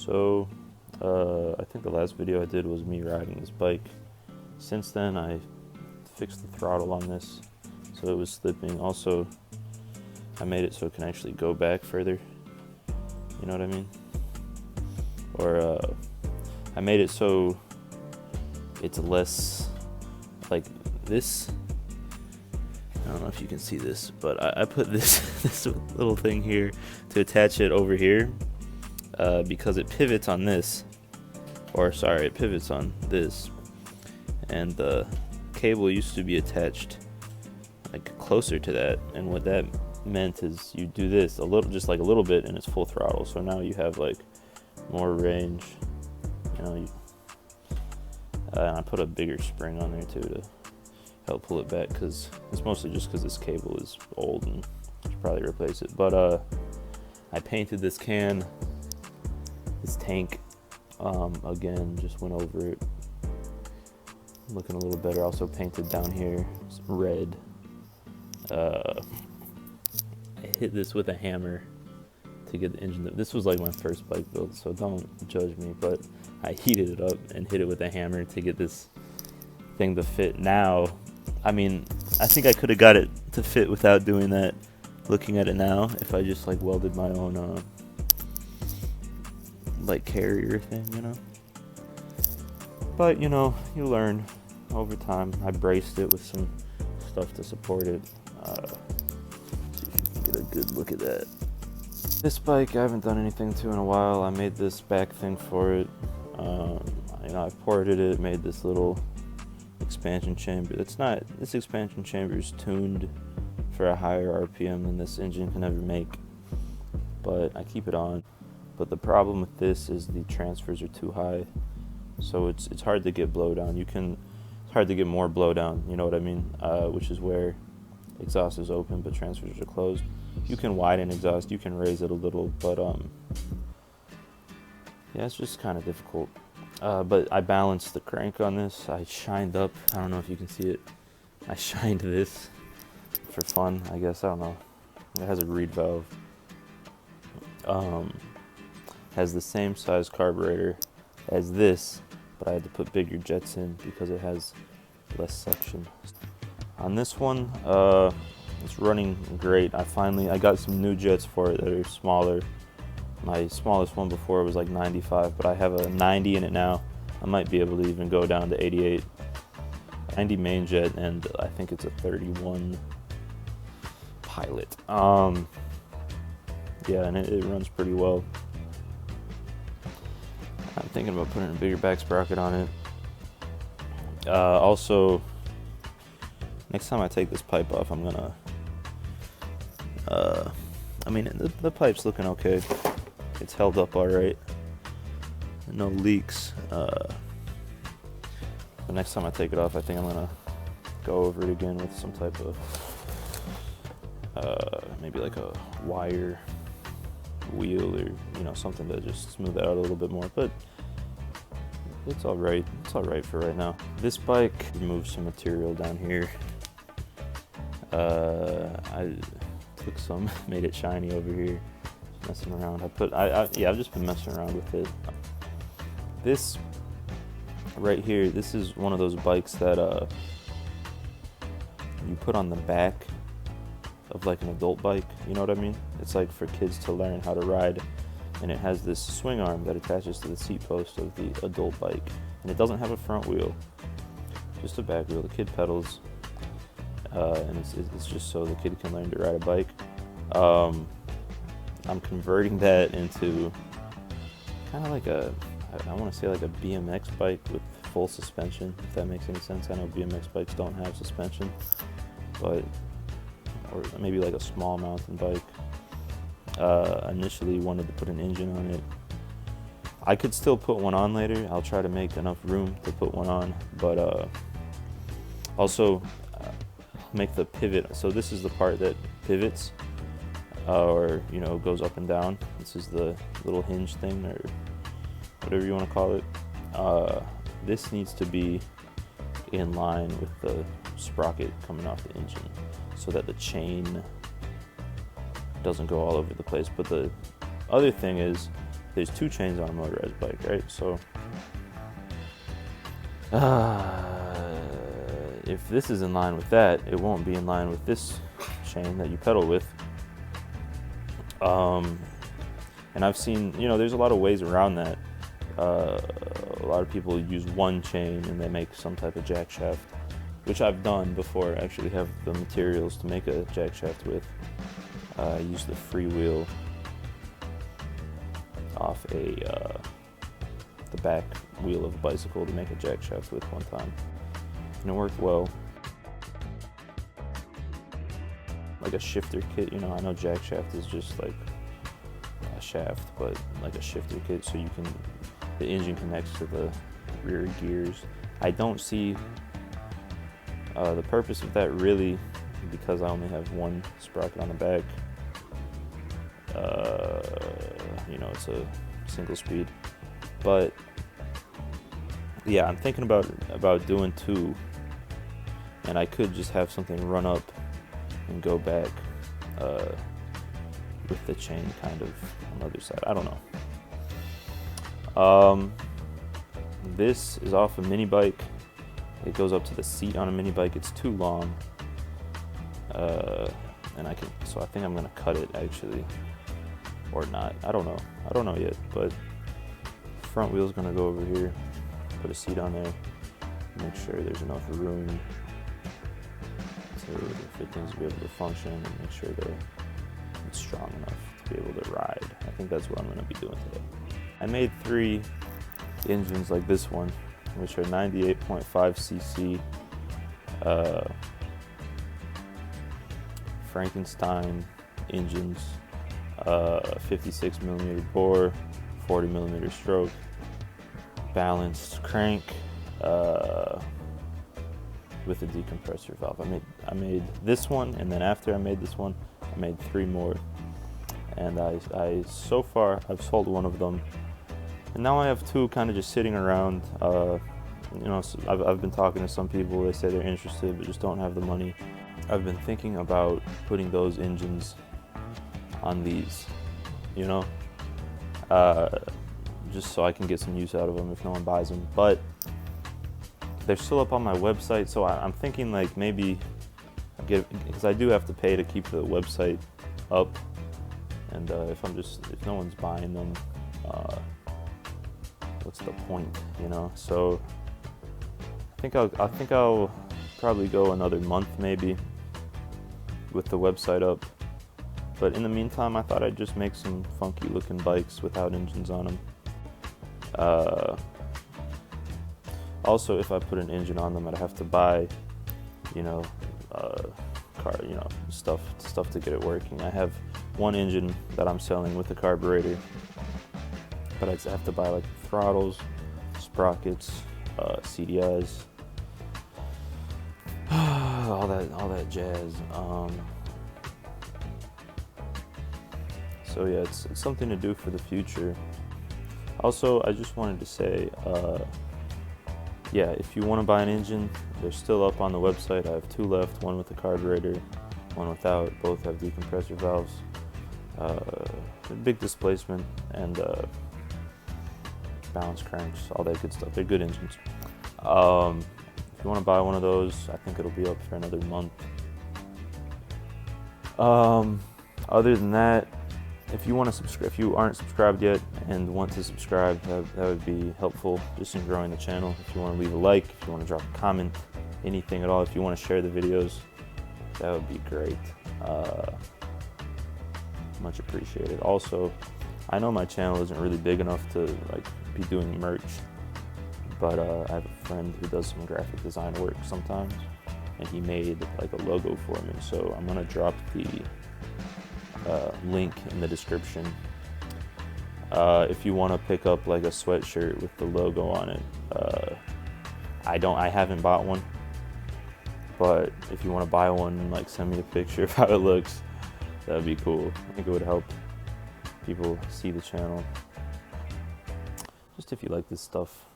So, I think the last video I did was me riding this bike. Since then, I fixed the throttle on this, so it was slipping. Also, I made it so it can actually go back further. You know what I mean? Or, I made it so it's less like this. I don't know if you can see this, but I put this little thing here to attach it over here because it pivots on this, it pivots on this, and the cable used to be attached like closer to that, and what that meant is you do this a little, just like a little bit, and it's full throttle. So now you have like more range, you know. And I put a bigger spring on there too to help pull it back, because it's mostly just because this cable is old and I should probably replace it. But I painted this tank again, just went over it, looking a little better. Also painted down here red. I hit this with a hammer to get the engine. This was like my first bike build, so don't judge me, but I heated it up and hit it with a hammer to get this thing to fit. Now, I mean, I think I could have got it to fit without doing that, looking at it now, if I just like welded my own like carrier thing, you know. But you know, you learn over time. I braced it with some stuff to support it. See if you can get a good look at that. This bike I haven't done anything to in a while. I made this back thing for it. You know, I ported it, made this little expansion chamber. This expansion chamber is tuned for a higher RPM than this engine can ever make, but I keep it on. But the problem with this is the transfers are too high, so it's hard to get blowdown. It's hard to get more blowdown, you know what I mean? Which is where exhaust is open but transfers are closed. You can widen exhaust, you can raise it a little, but yeah, it's just kind of difficult. But I balanced the crank on this. I shined up, I don't know if you can see it, I shined this for fun, I guess, I don't know. It has a reed valve. Has the same size carburetor as this, but I had to put bigger jets in because it has less suction. On this one, it's running great. I got some new jets for it that are smaller. My smallest one before was like 95, but I have a 90 in it now. I might be able to even go down to 88. 90 main jet, and I think it's a 31 pilot. Yeah, and it runs pretty well. I'm thinking about putting a bigger back sprocket on it. Also, next time I take this pipe off, I'm gonna, I mean, the pipe's looking okay. It's held up all right. No leaks. The next time I take it off, I think I'm gonna go over it again with some type of, maybe like a wire wheel, or you know, something to just smooth that out a little bit more. But it's all right. It's all right for right now. This bike removed some material down here. I took some, made it shiny over here. Just messing around. I've just been messing around with it. This right here, this is one of those bikes that you put on the back of like an adult bike, you know what I mean? It's like for kids to learn how to ride, and it has this swing arm that attaches to the seat post of the adult bike, and it doesn't have a front wheel, just a back wheel. The kid pedals, and it's just so the kid can learn to ride a bike. I'm converting that into kind of like I want to say like a BMX bike with full suspension, if that makes any sense. I know BMX bikes don't have suspension, but or maybe like a small mountain bike. Initially wanted to put an engine on it. I could still put one on later. I'll try to make enough room to put one on, but also make the pivot. So this is the part that pivots, or you know, goes up and down. This is the little hinge thing, or whatever you want to call it. This needs to be in line with the sprocket coming off the engine, so that the chain doesn't go all over the place. But the other thing is, there's 2 chains on a motorized bike, right? So if this is in line with that, it won't be in line with this chain that you pedal with. And I've seen, you know, there's a lot of ways around that. A lot of people use one chain and they make some type of jack shaft, which I've done before. I actually have the materials to make a jack shaft with. I used the freewheel off the back wheel of a bicycle to make a jack shaft with one time, and it worked well. Like a shifter kit, you know, I know jack shaft is just like a shaft, but like a shifter kit, so the engine connects to the rear gears. I don't see the purpose of that really, because I only have one sprocket on the back. You know, it's a single speed, but yeah, I'm thinking about doing 2, and I could just have something run up and go back with the chain kind of on the other side. I don't know. This is off a mini bike. It goes up to the seat on a mini bike. It's too long, and I think I'm gonna cut it actually, or not. I don't know yet. But front wheel's gonna go over here. Put a seat on there. Make sure there's enough room for things to be able to function, and make sure it's strong enough to be able to ride. I think that's what I'm gonna be doing today. I made 3 engines like this one, which are 98.5 cc Frankenstein engines, 56 millimeter bore, 40 millimeter stroke, balanced crank, with a decompressor valve. I made this one, and then after I made this one, I made 3 more, and I so far I've sold one of them. And now I have 2 kind of just sitting around. You know, so I've been talking to some people. They say they're interested but just don't have the money. I've been thinking about putting those engines on these, you know, just so I can get some use out of them if no one buys them. But they're still up on my website, so I'm thinking like maybe because I do have to pay to keep the website up, and if no one's buying them, what's the point, you know? So I think I'll probably go another month maybe with the website up. But in the meantime, I thought I'd just make some funky looking bikes without engines on them. Also, if I put an engine on them, I'd have to buy, you know, stuff to get it working. I have one engine that I'm selling with a carburetor, but I'd have to buy like throttles, sprockets, CDIs, all that jazz. So yeah, it's something to do for the future. Also, I just wanted to say, yeah, if you want to buy an engine, they're still up on the website. I have 2 left, one with a carburetor, one without. Both have decompressor valves, big displacement, and balance cranks, all that good stuff. They're good engines. If you want to buy one of those, I think it'll be up for another month. Other than that, if you want to subscribe, if you aren't subscribed yet and want to subscribe, that would be helpful just in growing the channel. If you want to leave a like, if you want to drop a comment, anything at all, if you want to share the videos, that would be great. Much appreciated. Also, I know my channel isn't really big enough to like be doing merch, but I have a friend who does some graphic design work sometimes, and he made like a logo for me. So I'm gonna drop the link in the description if you want to pick up like a sweatshirt with the logo on it. I haven't bought one, but if you want to buy one, like send me a picture of how it looks. That would be cool. I think it would help people see the channel. Just if you like this stuff.